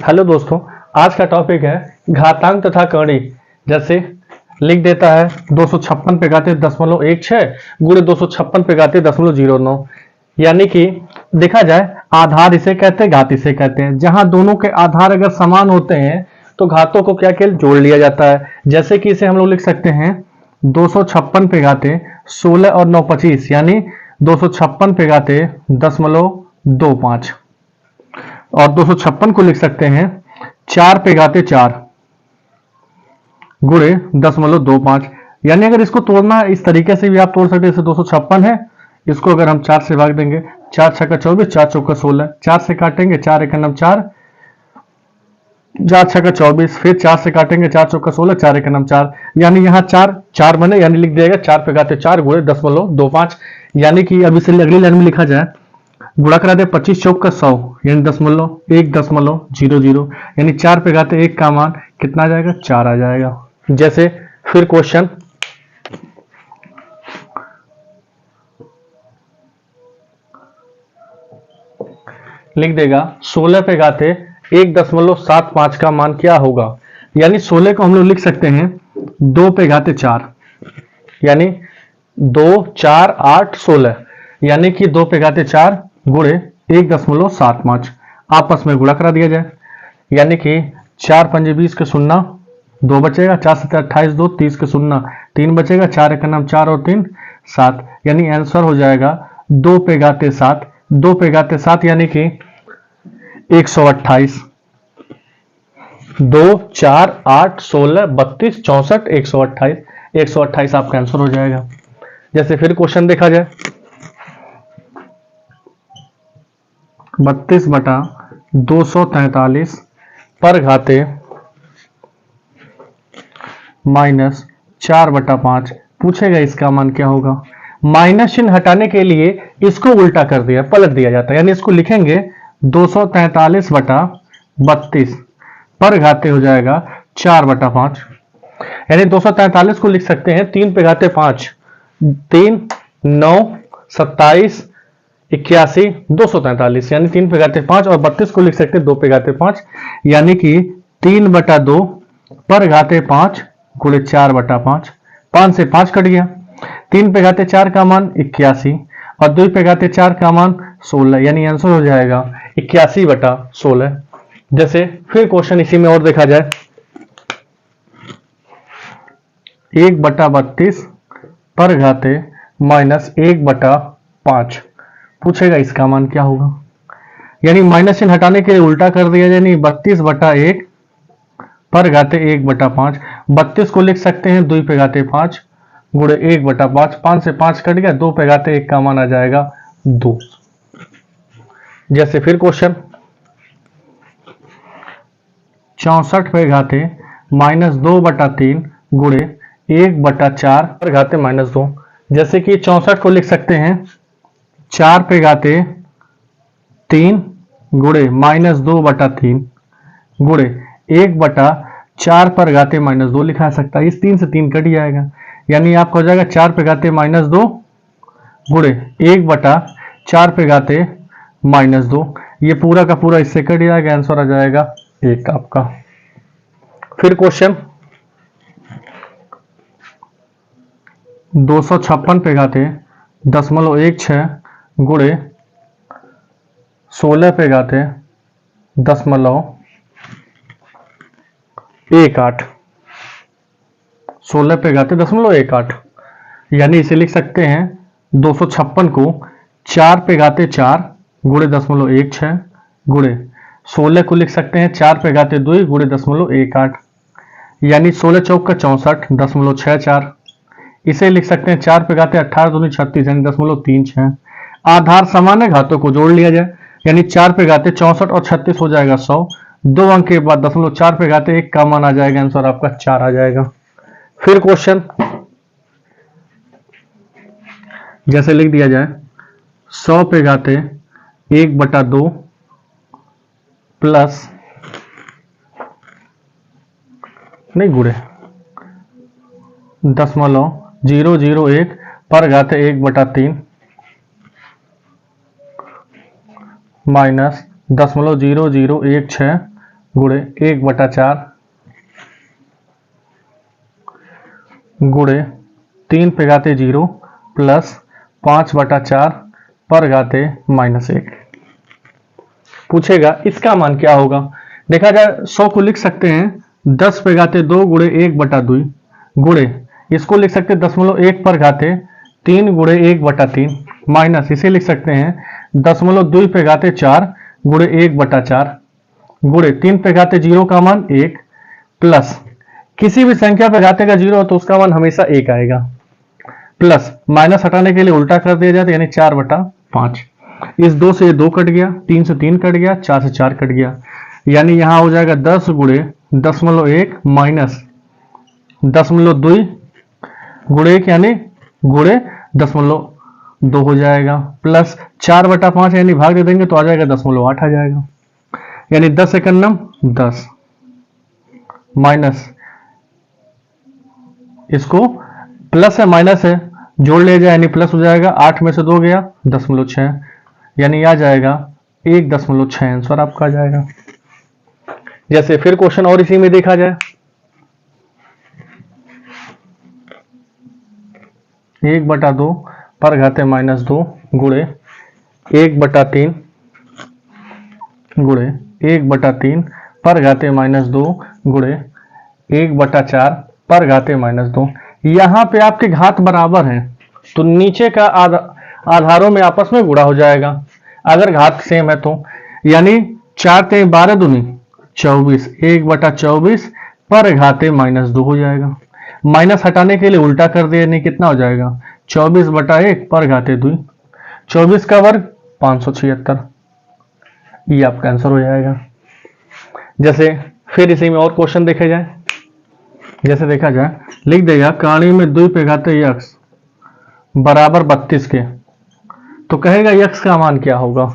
Hello दोस्तों, आज का टॉपिक है घातांक तथा कर्ण। जैसे लिख देता है 256 पे घाते 0.16 गुणे 256 पे घाते 0.09। यानी कि देखा जाए आधार इसे कहते हैं, घात इसे कहते हैं। जहां दोनों के आधार अगर समान होते हैं तो घातों को क्या केवल जोड़ लिया जाता है। जैसे कि इसे हम लोग लिख सकते हैं 256 पे घाते 16 और 9 25, यानी 256 पे घाते 0.25। और 256 को लिख सकते हैं 4 पे घाते 4 गुणे 0.25। यानी अगर इसको तोड़ना है इस तरीके से भी आप तोड़ सकते हैं। जैसे 256 है, इसको अगर हम 4 से भाग देंगे, 4 छक्का 24, 4 चौका 16, 4 से काटेंगे 4 एक 4, 4 छक्का 24, फिर 4 से काटेंगे 4 चौका 16, 4 एक 4। यानी यहाँ 4 4 बने, यानी लिख दिया गया 4 पे घाते 4 गुणे 0.25। यानी कि अब इसे अगली लाइन में लिखा जाए, गुणा करा दे 25 चौक का 100, यानी 1.00, यानी 4 पे घाते 1 का मान कितना आ जाएगा? 4 आ जाएगा। जैसे फिर क्वेश्चन लिख देगा 16 पे घाते 1.75 का मान क्या होगा? यानी 16 को हम लोग लिख सकते हैं 2 पे घाते 4, यानी 2 4 8 16, यानी कि 2 पे घाते 4 गुणे 1.75 आपस में गुणा करा दिया जाए। यानी कि 4 पंजे 20 के शून्य 2 बचेगा, 4 7 28 2 30 के शून्य 3 बचेगा, 4 एक 4 और 3 7, यानी आंसर हो जाएगा 2 पे घाते 7। 2 पे घाते 7 यानी कि 128। 2 4 8 16 32 64 128, 128 आपका आंसर हो जाएगा। जैसे फिर क्वेश्चन देखा जाए 32/243 पर घाते -4/5 पूछेगा इसका मान क्या होगा। माइनस चिन्ह हटाने के लिए इसको उल्टा कर दिया, पलट दिया जाता है। यानी इसको लिखेंगे 243/32 पर घाते हो जाएगा 4/5। यानी 243 को लिख सकते हैं 3 पे घाते 5, 3 9 27 81 243, यानी 3 पे घाते 5। और 32 को लिख सकते हैं 2 पे घाते 5, यानी कि 3/2 पर घाते 5 गुणे 4/5। 5 से 5 कट गया। 3 पे घाते 4 का मान 81 और 2 पे घाते 4 का मान 16, यानी आंसर हो जाएगा 81/16। जैसे फिर क्वेश्चन इसी में और देखा जाए 1/32 पर घाते -1/5 पूछेगा इसका मान क्या होगा। यानी माइनस चिन्ह हटाने के लिए उल्टा कर दिया, यानी 32/1 पर घाते 1/5। 32 को लिख सकते हैं 2 पे घाते 5 गुणे 1/5। 5 से 5 कट गया, 2 पे घाते 1 का मान आ जाएगा 2। जैसे फिर क्वेश्चन 64 पे घाते -2/3 गुणे 1/4 पर घाते -2। जैसे कि 64 को लिख सकते हैं 4 पे घाते 3 गुणे -2/3 गुणे 1/4 पर घाते -2 लिखा सकता है। इस 3 से 3 कट जाएगा, यानी आपका हो जाएगा 4 पे घाते -2 गुणे 1/4 पे घाते -2। ये पूरा का पूरा इससे कट जाएगा, आंसर आ जाएगा 1 आपका। फिर क्वेश्चन 256 पे घाते 0.16 गुणे 16 पे घाते 0.18, 16 पे घाते 0.18, यानी इसे लिख सकते हैं 256 को 4 पे घाते 4 गुणे 0.16 गुणे 16 को लिख सकते हैं 4 पे घाते 2 गुणे 0.18, यानी 16 चौक का 64 0.64। इसे लिख सकते हैं 4 पे घाते 18 दूनी 36, यानी 0.36। आधार समान है, घातों को जोड़ लिया जाए, यानी 4 पे घाते 64 और 36 हो जाएगा 100। 2 अंक के बाद 0.4 पे घाते 1 का मान आ जाएगा, आंसर आपका 4 आ जाएगा। फिर क्वेश्चन जैसे लिख दिया जाए 100 पे घाते 1/2 प्लस नहीं गुणे 0.001 पर घाते 1/3 माइनस 0.0016 गुणे 1/4 गुणे 3 पे घाते 0 प्लस 5/4 पर घाते -1। पूछेगा इसका मान क्या होगा। देखा जाए 100 को लिख सकते हैं 10 पे घाते 2 गुणे 1/2 गुणे इसको लिख सकते हैं 0.1 पर घाते 3 गुणे 1/3 माइनस इसे लिख सकते हैं 0.2 पे घाते 4 गुणे 1/4 गुणे 3 पे घाते 0 का मान 1 प्लस किसी भी संख्या पे घाते का 0 हो तो उसका मान हमेशा 1 आएगा प्लस माइनस हटाने के लिए उल्टा कर दिया जाए यानी 4/5। इस 2 से 2 कट गया, 3 से 3 कट गया, 4 से 4 कट गया, यानी यहां हो जाएगा 10 गुणे 0.1 माइनस 0.2 गुणे 1 यानी गुणे 0.2 हो जाएगा प्लस 4/5 यानी भाग दे देंगे तो आ जाएगा 0.8 आ जाएगा, यानी 10 एकन्नम 10 माइनस इसको प्लस है माइनस है जोड़ ले जाए यानी प्लस हो जाएगा, 8 में से 2 गया 0.6 यानी आ जाएगा 1.6 आंसर आपका आ जाएगा। जैसे फिर क्वेश्चन और इसी में देखा जाए 1/2 पर घाते -2 गुणे 1/3 गुणे 1/3 पर घाते -2 गुणे 1/4 पर घाते -2। यहां पे आपके घात बराबर हैं तो नीचे का आधारों में आपस में गुणा हो जाएगा अगर घात सेम है तो, यानी 4 × 12 दूनी 24 1/24 पर घाते -2 हो जाएगा। माइनस हटाने के लिए उल्टा कर दिया यानी कितना हो जाएगा 24/1 पर घाते 2 24 का वर्ग 576, ये आपका आंसर हो जाएगा। जैसे फिर इसी में और क्वेश्चन देखे जाए, जैसे देखा जाए लिख देगा कहानी में 2 पे घाते x बराबर 32 के, तो कहेगा x का मान क्या होगा।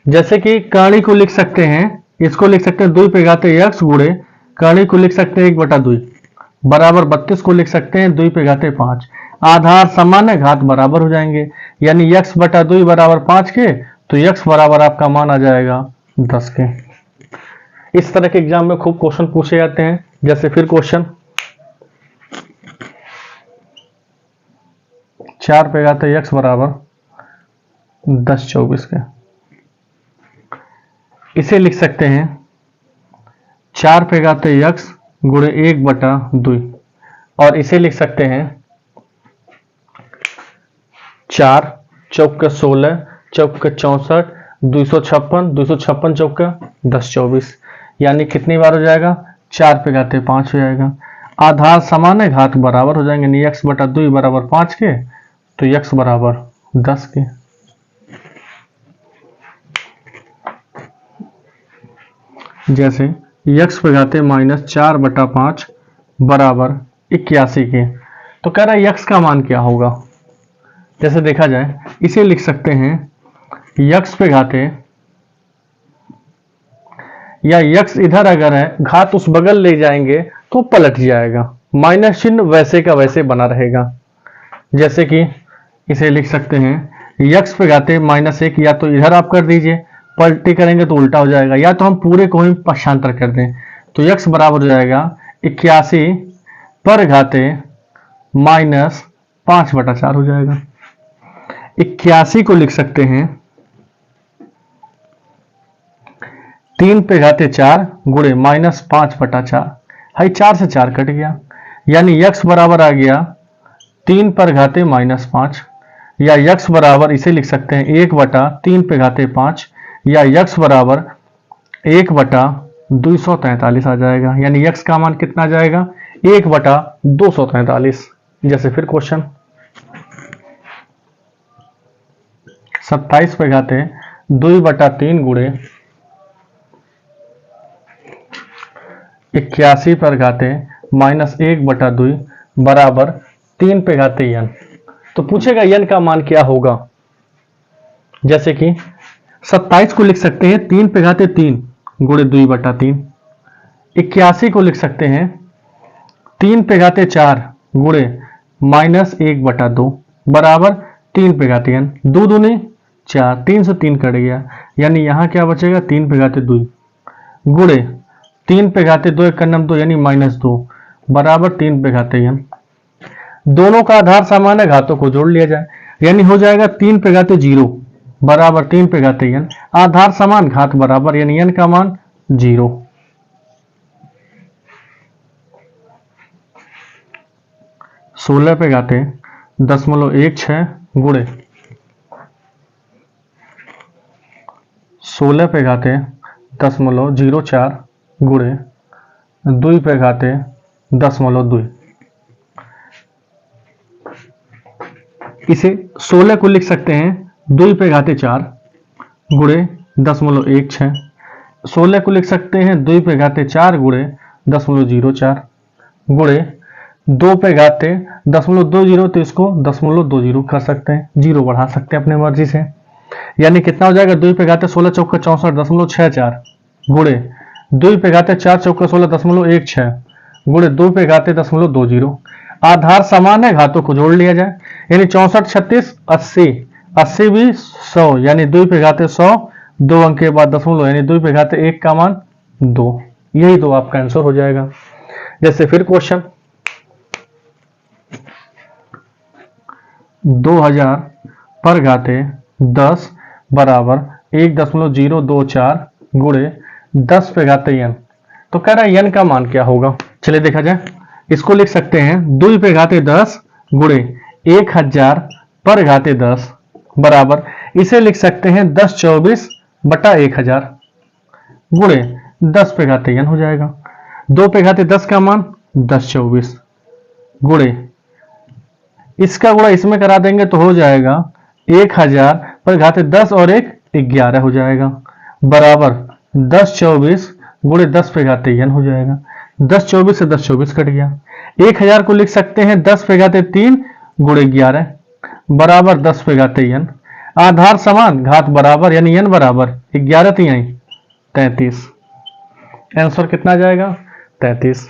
जैसे कि कहानी को लिख सकते हैं, इसको लिख सकते हैं 2 पे घाते x गुणे कहानी को लिख सकते हैं 1/2 बराबर 32 को लिख सकते हैं 2 पे घाते 5। आधार समान है घात बराबर हो जाएंगे, यानी x/2 बराबर 5 के, तो x बराबर आपका मान आ जाएगा 10 के। इस तरह के एग्जाम में खूब क्वेश्चन पूछे जाते हैं। जैसे फिर क्वेश्चन 4 पे घाते x बराबर 10/24 के, इसे लिख सकते हैं 4 पे घाते x गुणे 1/2 और इसे लिख सकते हैं 4 चौक 16 चौक 64 256 256 चौक 10/24, यानी कितनी बार हो जाएगा 4 पे घाते 5 हो जाएगा। आधार समान है घात बराबर हो जाएंगे, यानी x/2 बराबर 5 के, तो x बराबर 10 के। जैसे x पे घाते -4/5 बराबर 81 के, तो कह रहा है x का मान क्या होगा। जैसे देखा जाए इसे लिख सकते हैं x पे घाते, या x इधर अगर है घात उस बगल ले जाएंगे तो पलट जाएगा, माइनस चिन्ह वैसे का वैसे बना रहेगा। जैसे कि इसे लिख सकते हैं x पे घाते -1, या तो इधर आप कर दीजिए, पलटी करेंगे तो उल्टा हो जाएगा, या तो हम पूरे को ही पक्षांतर कर दें, तो x बराबर हो जाएगा 81 पर घाते -5/4 हो जाएगा। 81 को लिख सकते हैं 3 पे घाते 4 गुणे -5/4, हाई 4 से 4 कट गया, यानी x बराबर आ गया 3 पर घाते -5, या x बराबर इसे लिख सकते हैं 1/3 पे घाते 5, या x बराबर 1/243 आ जाएगा, यानी x का मान कितना आ जाएगा 1/243। जैसे फिर क्वेश्चन 27 पे घाते 2/3 गुणे 81 पर घाते -1/2 बराबर 3 पे घाते n, तो पूछेगा n का मान क्या होगा। जैसे कि 27 को लिख सकते हैं 3 पे घाते 3 गुणे 2/3, 81 को लिख सकते हैं 3 पे घाते 4 गुणे -1/2 बराबर 3 पे घाते n, 2 दूनी 4, 3 से 3 कट गया, यानी यहां क्या बचेगा 3 पे घाते 2 गुणे 3 पे घाते 2 एक नम 2 यानी -2 बराबर 3 पे घाते n। दोनों का आधार समान है, घातों को जोड़ लिया जाए, यानी हो जाएगा 3 पे घाते 0 बराबर 3 पे घाते n। आधार समान घात बराबर, यानी n का मान 0। 16 पे घाते 0.16 गुणे 16 पे घाते 0.04 गुणे 2 पे घाते 0.2। इसे 16 को लिख सकते हैं 2 पे घाते 4 गुणे 0.16। 16 को लिख सकते हैं 2 पे घाते 4 गुणे 0.04 गुणे 2 पे घाते 0.20, तो इसको 0.20 कर सकते हैं, 0 बढ़ा सकते हैं अपने मर्जी से, यानी कितना हो जाएगा 2 पे घाते 16 चौका 64 0.64 गुणे 2 पे घाते 4 चौका 16 0.16 गुणे 2 पे घाते 0.20। आधार समान है, घातों को जोड़ लिया जाए, यानी 64 36 80, 80 भी 100, यानी 2 पे घाते 100, 2 अंक के बाद दशमलव, यानी 2 पे घाते 1 का मान 2। यही तो आपका आंसर हो जाएगा। जैसे फिर क्वेश्चन 2000 पर घाते 10 बराबर 1.024 गुणे 10 पे घाते n। तो कह रहा है n का मान क्या होगा, चलिए देखा जाए। इसको लिख सकते हैं 2 पे घाते 10 गुणे 1000 पर घाते 10 बराबर, इसे लिख सकते हैं 1024 बटा 1000 गुणे 10 पे घाते n हो जाएगा। 2 पे घाते 10 का मान 1024 गुणे इसका गुणा इसमें करा देंगे तो हो जाएगा 1000 पर घाते 10 और 1 11 हो जाएगा बराबर 1024 गुणे 10 पे घाते n हो जाएगा। 1024 से 1024 कट गया। 1000 को लिख सकते हैं 10 पे घाते 3 गुणे 11 बराबर 10 पे घाते n। आधार समान घात बराबर, यानी n बराबर 11 3 33। आंसर कितना जाएगा 33।